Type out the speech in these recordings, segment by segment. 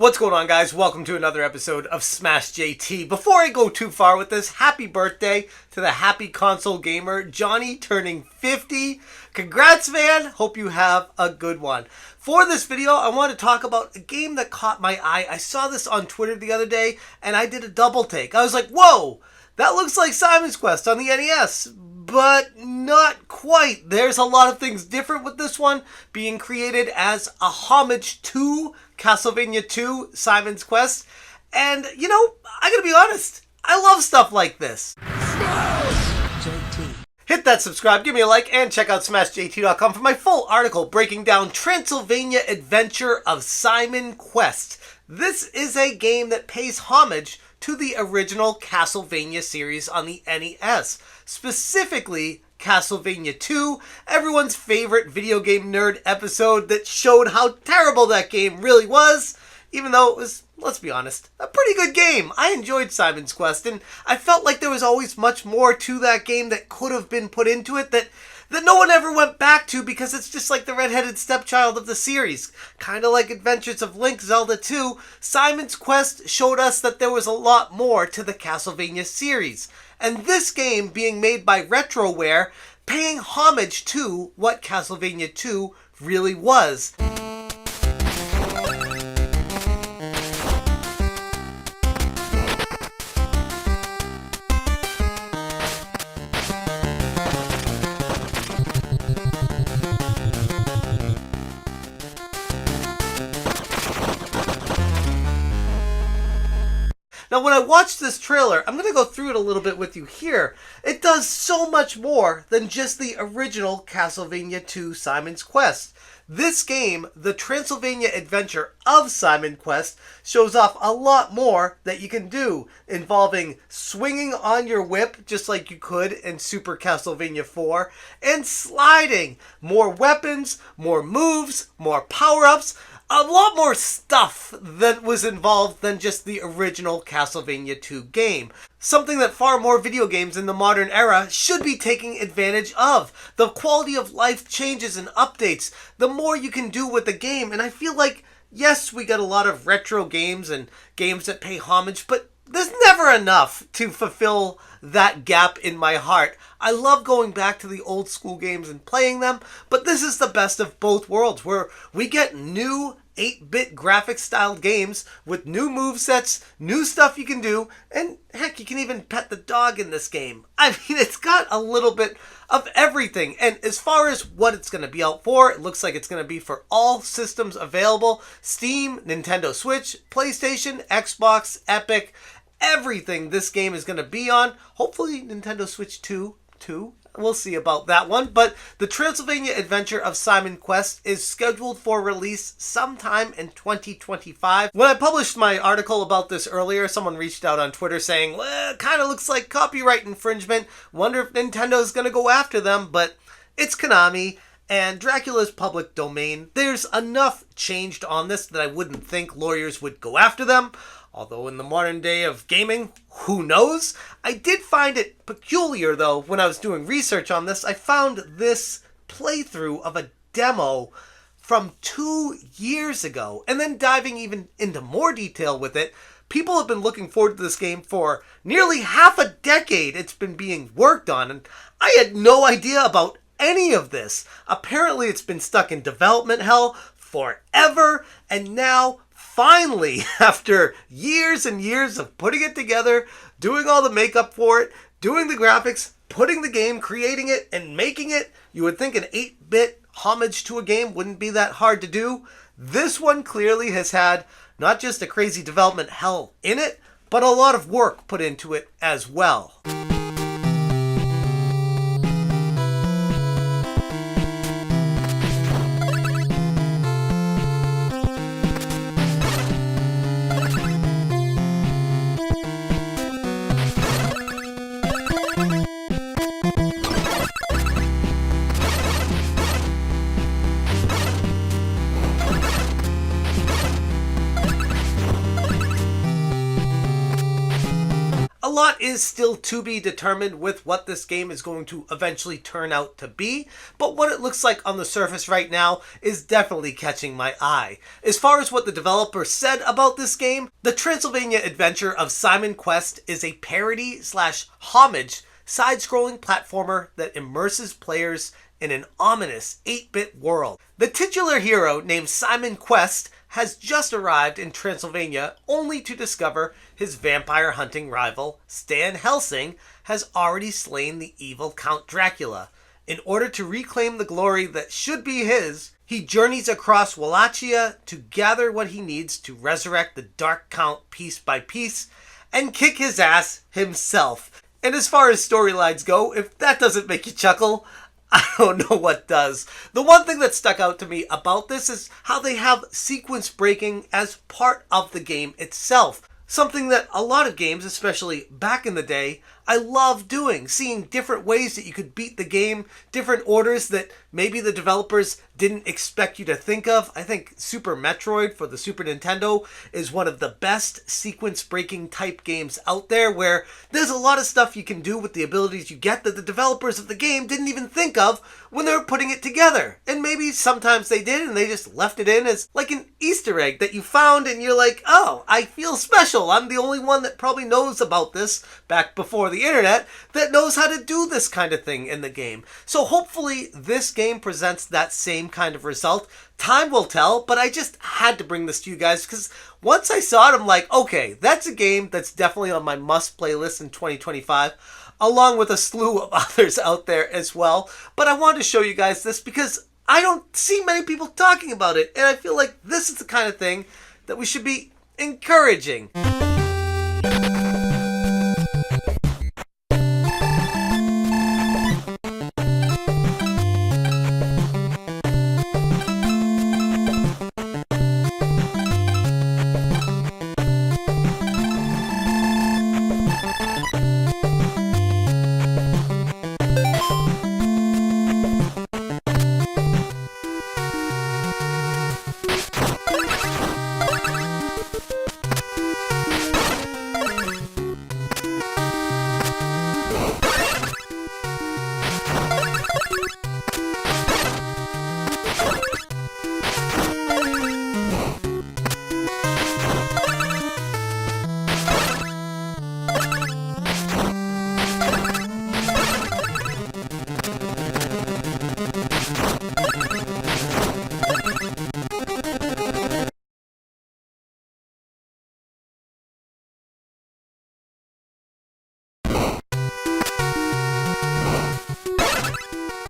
What's going on, guys? Welcome to another episode of Smash JT. Before I go too far with this, happy birthday to the happy console gamer, Johnny, turning 50. Congrats, man. Hope you have a good one. For this video, I want to talk about a game that caught my eye. I saw this on Twitter the other day, and I did a double take. I was like, whoa, that looks like Simon's Quest on the NES. But not quite. There's a lot of things different with this one, being created as a homage to Castlevania 2, Simon's Quest. And, you know, I gotta be honest, I love stuff like this. Hit that subscribe, give me a like, and check out SmashJT.com for my full article breaking down Transylvania Adventure of Simon Quest. This is a game that pays homage to the original Castlevania series on the NES, specifically Castlevania 2, everyone's favorite video game nerd episode that showed how terrible that game really was, even though it was, let's be honest, a pretty good game. I enjoyed Simon's Quest, and I felt like there was always much more to that game that could have been put into it that no one ever went back to, because it's just like the redheaded stepchild of the series. Kind of like Adventures of Link, Zelda 2, Simon's Quest showed us that there was a lot more to the Castlevania series. And this game, being made by Retroware, paying homage to what Castlevania 2 really was. Now, when I watched this trailer, I'm going to go through it a little bit with you here. It does so much more than just the original Castlevania 2 Simon's Quest. This game, the Transylvania Adventure of Simon Quest, shows off a lot more that you can do, involving swinging on your whip, just like you could in Super Castlevania 4, and sliding. More weapons, more moves, more power-ups, a lot more stuff that was involved than just the original Castlevania 2 game. Something that far more video games in the modern era should be taking advantage of. The quality of life changes and updates, the more you can do with the game. And I feel like, yes, we got a lot of retro games and games that pay homage, but there's never enough to fulfill that gap in my heart. I love going back to the old school games and playing them, but this is the best of both worlds, where we get new 8-bit graphic-styled games with new movesets, new stuff you can do, and heck, you can even pet the dog in this game. I mean, it's got a little bit of everything. And as far as what it's going to be out for, it looks like it's going to be for all systems available: Steam, Nintendo Switch, PlayStation, Xbox, Epic, everything this game is going to be on. Hopefully Nintendo Switch 2 too. We'll see about that one. But the Transylvania Adventure of Simon Quest is scheduled for release sometime in 2025. When I published my article about this earlier, someone reached out on Twitter saying, well, it kind of looks like copyright infringement. Wonder if Nintendo's going to go after them. But it's Konami, and Dracula's public domain. There's enough changed on this that I wouldn't think lawyers would go after them. Although in the modern day of gaming, who knows? I did find it peculiar, though, when I was doing research on this. I found this playthrough of a demo from 2 years ago. And then diving even into more detail with it, people have been looking forward to this game for nearly half a decade. It's been being worked on, and I had no idea about any of this. Apparently, it's been stuck in development hell forever, and now finally, after years and years of putting it together, doing all the makeup for it, doing the graphics, putting the game, creating it, and making it, you would think an 8-bit homage to a game wouldn't be that hard to do. This one clearly has had not just a crazy development hell in it, but a lot of work put into it as well. lot is still to be determined with what this game is going to eventually turn out to be, but what it looks like on the surface right now is definitely catching my eye. As far as what the developer said about this game, the Transylvania adventure of Simon Quest is a parody slash homage side-scrolling platformer that immerses players in an ominous 8-bit world. The titular hero, named Simon Quest, has just arrived in Transylvania only to discover his vampire hunting rival, Stan Helsing, has already slain the evil Count Dracula. In order to reclaim the glory that should be his, he journeys across Wallachia to gather what he needs to resurrect the Dark Count piece by piece and kick his ass himself. And as far as storylines go, if that doesn't make you chuckle, I don't know what does. The one thing that stuck out to me about this is how they have sequence breaking as part of the game itself. Something that a lot of games, especially back in the day, I love doing. Seeing different ways that you could beat the game, different orders that maybe the developers didn't expect you to think of. I think Super Metroid for the Super Nintendo is one of the best sequence breaking type games out there, where there's a lot of stuff you can do with the abilities you get that the developers of the game didn't even think of when they were putting it together. And maybe sometimes they did and they just left it in as like an Easter egg that you found and you're like, oh, I feel special. I'm the only one that probably knows about this back before the internet that knows how to do this kind of thing in the game. So hopefully this game presents that same kind of result. Time will tell, but I just had to bring this to you guys because once I saw it, I'm like, okay, that's a game that's definitely on my must playlist in 2025, along with a slew of others out there as well. But I wanted to show you guys this because I don't see many people talking about it, and I feel like this is the kind of thing that we should be encouraging.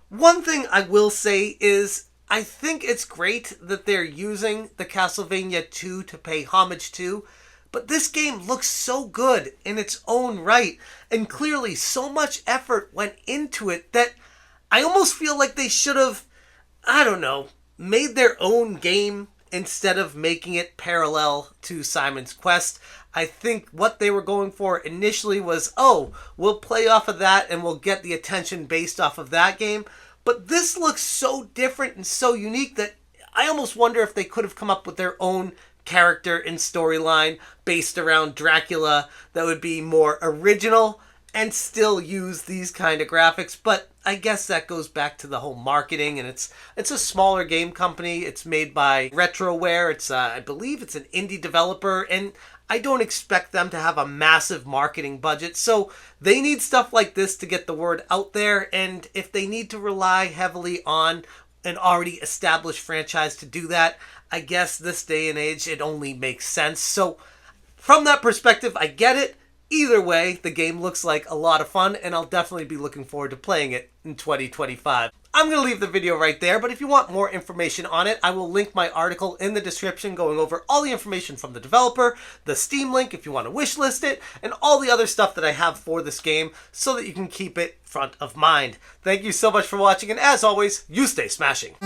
One thing I will say is I think it's great that they're using the Castlevania 2 to pay homage to, but this game looks so good in its own right, and clearly so much effort went into it that I almost feel like they should have, I don't know, made their own game instead of making it parallel to Simon's Quest. I think what they were going for initially was, oh, we'll play off of that and we'll get the attention based off of that game. But this looks so different and so unique that I almost wonder if they could have come up with their own character and storyline based around Dracula that would be more original and still use these kind of graphics. But I guess that goes back to the whole marketing, and it's a smaller game company. It's made by Retroware. It's I believe it's an indie developer, and I don't expect them to have a massive marketing budget. So they need stuff like this to get the word out there, and if they need to rely heavily on an already established franchise to do that, I guess this day and age it only makes sense. So from that perspective, I get it. Either way, the game looks like a lot of fun, and I'll definitely be looking forward to playing it in 2025. I'm going to leave the video right there, but if you want more information on it, I will link my article in the description going over all the information from the developer, the Steam link if you want to wishlist it, and all the other stuff that I have for this game so that you can keep it front of mind. Thank you so much for watching, and as always, you stay smashing.